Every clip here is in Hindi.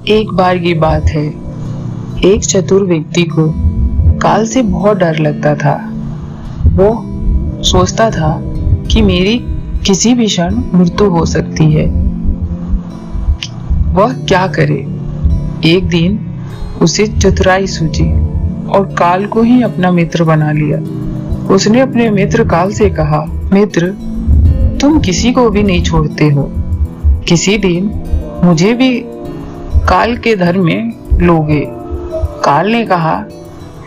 एक बार की बात है, एक चतुर व्यक्ति को काल से बहुत डर लगता था। वो सोचता था कि मेरी किसी भी क्षण मृत्यु हो सकती है। वह क्या करे? एक दिन उसे चतुराई सूझी और काल को ही अपना मित्र बना लिया। उसने अपने मित्र काल से कहा, मित्र, तुम किसी को भी नहीं छोड़ते हो। किसी दिन मुझे भी काल के धर में लोगे। काल ने कहा,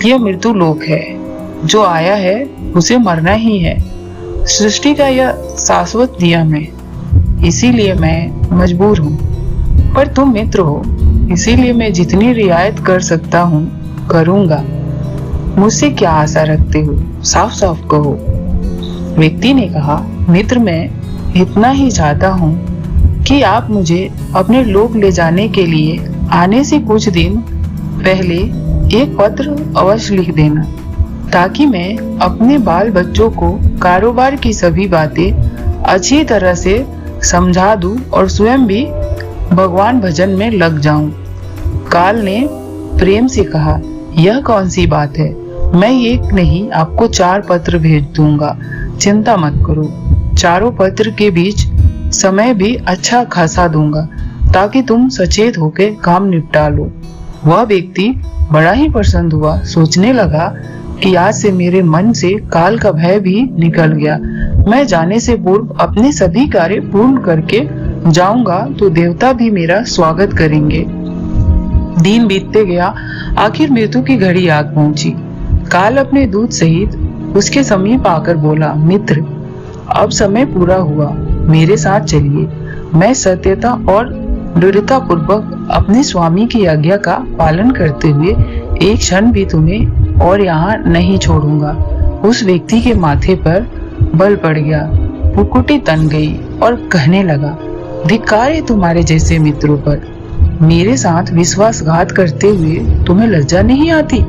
यह मृत्यु लोक है, जो आया है उसे मरना ही है। सृष्टि का यह शाश्वत नियम है, इसीलिए मैं मजबूर हूँ। पर तुम मित्र हो, इसीलिए मैं जितनी रियायत कर सकता हूँ करूँगा। मुझसे क्या आशा रखते हो? साफ साफ कहो। व्यक्ति ने कहा, मित्र, मैं इतना ही चाहता हूँ कि आप मुझे अपने लोक ले जाने के लिए आने से कुछ दिन पहले एक पत्र अवश्य लिख देना, ताकि मैं अपने बाल बच्चों को कारोबार की सभी बातें अच्छी तरह से समझा दूं और स्वयं भी भगवान भजन में लग जाऊं। काल ने प्रेम से कहा, यह कौन सी बात है? मैं एक नहीं आपको 4 पत्र भेज दूंगा, चिंता मत करो। चारों पत्र के बीच समय भी अच्छा खासा दूंगा, ताकि तुम सचेत होकर काम निपटा लो। वह व्यक्ति बड़ा ही प्रसन्न हुआ, सोचने लगा कि आज से मेरे मन से काल का भय भी निकल गया। मैं जाने से पूर्व अपने सभी कार्य पूर्ण करके जाऊंगा तो देवता भी मेरा स्वागत करेंगे। दिन बीतते गया, आखिर मृत्यु की घड़ी आ पहुंची। काल अपने दूत सहित उसके समीप आकर बोला, मित्र, अब समय पूरा हुआ, मेरे साथ चलिए। मैं सत्यता और दृढ़ता पूर्वक अपने स्वामी की आज्ञा का पालन करते हुए एक क्षण भी तुम्हें और यहाँ नहीं छोड़ूंगा। उस व्यक्ति के माथे पर बल पड़ गया, पुकुटी तन गई और कहने लगा, धिक्कार है तुम्हारे जैसे मित्रों पर। मेरे साथ विश्वासघात करते हुए तुम्हें लज्जा नहीं आती?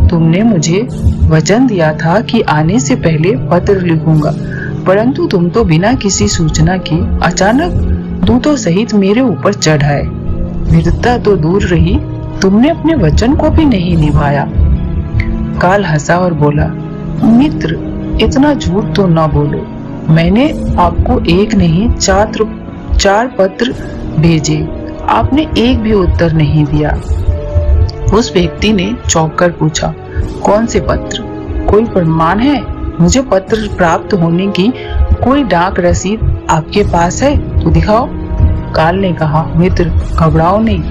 तुमने मुझे वचन दिया था कि आने से पहले पत्र लिखूंगा, परंतु तुम तो बिना किसी सूचना के अचानक दूतों सहित मेरे ऊपर चढ़ आए। मित्रता तो दूर रही, तुमने अपने वचन को भी नहीं निभाया। काल हंसा और बोला, मित्र, इतना झूठ तो न बोलो। मैंने आपको एक नहीं 4 पत्र भेजे, आपने एक भी उत्तर नहीं दिया। उस व्यक्ति ने चौंक कर पूछा, कौन से पत्र? कोई प्रमाण है? मुझे पत्र प्राप्त होने की कोई डाक रसीद आपके पास है तो दिखाओ। काल ने कहा, मित्र, घबराओ नहीं,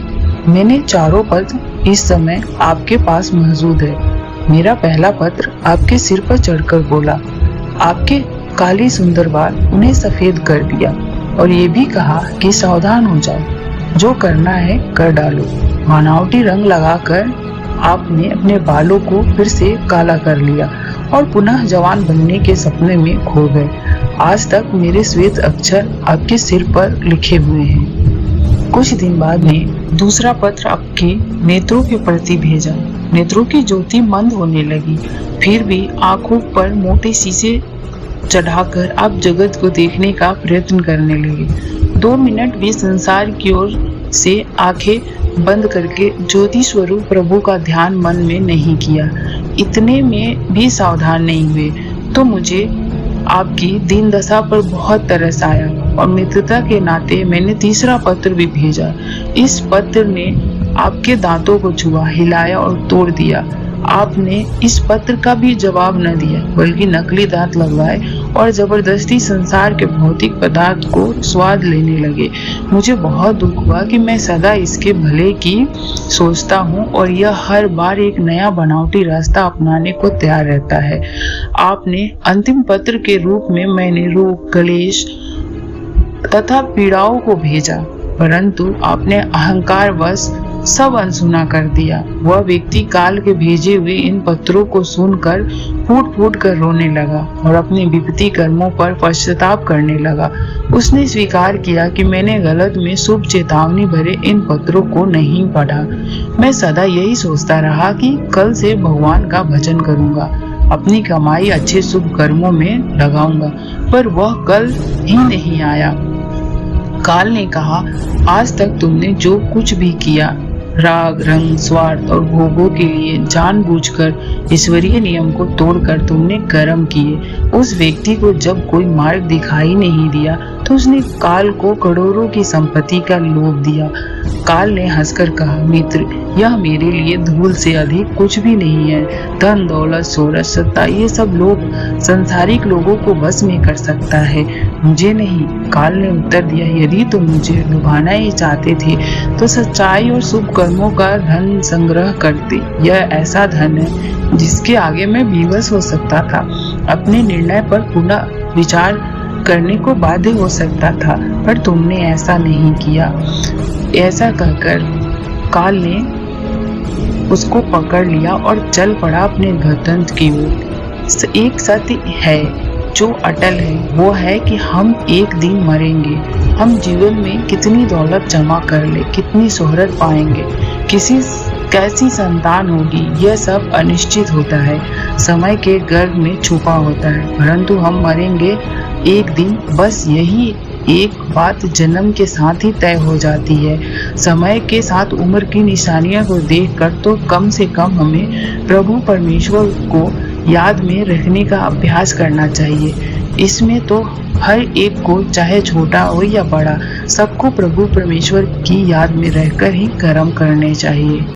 मैंने 4 पत्र इस समय आपके पास मौजूद है। मेरा पहला पत्र आपके सिर पर चढ़कर बोला, आपके काली सुंदर बाल उन्हें सफेद कर दिया और ये भी कहा कि सावधान हो जाओ, जो करना है कर डालो। बनावटी रंग लगाकर आपने अपने बालों को फिर से काला कर लिया और पुनः जवान बनने के सपने में खो गए। आज तक मेरे श्वेत अक्षर आपके सिर पर लिखे हुए हैं। कुछ दिन बाद में दूसरा पत्र आपके नेत्रों के प्रति भेजा। नेत्रों की ज्योति मंद होने लगी, फिर भी आंखों पर मोटे शीशे चढ़ाकर आप जगत को देखने का प्रयत्न करने लगे। 2 मिनट भी संसार की ओर से आंखें बंद करके ज्योति स्वरूप प्रभु का ध्यान मन में नहीं किया। इतने में भी सावधान नहीं हुए तो मुझे आपकी दीन दशा पर बहुत तरस आया और मित्रता के नाते मैंने तीसरा पत्र भी भेजा। इस पत्र ने आपके दांतों को छुआ, हिलाया और तोड़ दिया। आपने इस पत्र का भी जवाब न दिया, बल्कि नकली दांत लगवाए और जबरदस्ती संसार के भौतिक पदार्थ को स्वाद लेने लगे। मुझे बहुत दुख हुआ कि मैं सदा इसके भले की सोचता हूँ और यह हर बार एक नया बनावटी रास्ता अपनाने को तैयार रहता है। आपने अंतिम पत्र के रूप में मैंने रोग, क्लेश तथा पीड़ाओं को भेजा, परंतु आपने अहंकार वश सब अनसुना कर दिया। वह व्यक्ति काल के भेजे हुए इन पत्रों को सुनकर फूट फूट कर रोने लगा और अपने विपत्ति कर्मों पर पश्चाताप करने लगा। उसने स्वीकार किया कि मैंने गलत में शुभ चेतावनी भरे इन पत्रों को नहीं पढ़ा। मैं सदा यही सोचता रहा कि कल से भगवान का भजन करूंगा, अपनी कमाई अच्छे शुभ कर्मों में लगाऊंगा, पर वह कल ही नहीं आया। काल ने कहा, आज तक तुमने जो कुछ भी किया, राग रंग स्वार्थ और भोगों के लिए जानबूझकर ईश्वरीय नियम को तोड़कर तुमने कर्म किए। उस व्यक्ति को जब कोई मार्ग दिखाई नहीं दिया तो उसने काल को करोड़ों की संपत्ति का लोभ दिया। काल ने हंसकर कहा, मित्र, यह मेरे लिए धूल से अधिक कुछ भी नहीं है। धन दौलत शोहरत सत्ता ये सब लोग संसारिक लोगों को बस में कर सकता है, मुझे नहीं। काल ने उत्तर दिया, यदि तुम मुझे लुभाना ही चाहते थे तो सच्चाई और शुभ कर्मों का धन संग्रह करते। यह ऐसा धन है जिसके आगे मैं विवश हो सकता था, अपने निर्णय पर पुनः विचार करने को बाध्य हो सकता था, पर तुमने ऐसा नहीं किया। ऐसा कहकर काल ने उसको पकड़ लिया और चल पड़ा अपने गंतव्य की ओर। एक सत्य है जो अटल है, वो है कि हम एक दिन मरेंगे। हम जीवन में कितनी दौलत जमा कर ले, कितनी शोहरत पाएंगे, कैसी संतान होगी, यह सब अनिश्चित होता है, समय के गर्भ में छुपा होता है, परंतु हम मरेंगे एक दिन। बस यही एक बात जन्म के साथ ही तय हो जाती है। समय के साथ उम्र की निशानियों को देखकर तो कम से कम हमें प्रभु परमेश्वर को याद में रखने का अभ्यास करना चाहिए। इसमें तो हर एक को, चाहे छोटा हो या बड़ा, सबको प्रभु परमेश्वर की याद में रहकर ही कर्म करने चाहिए।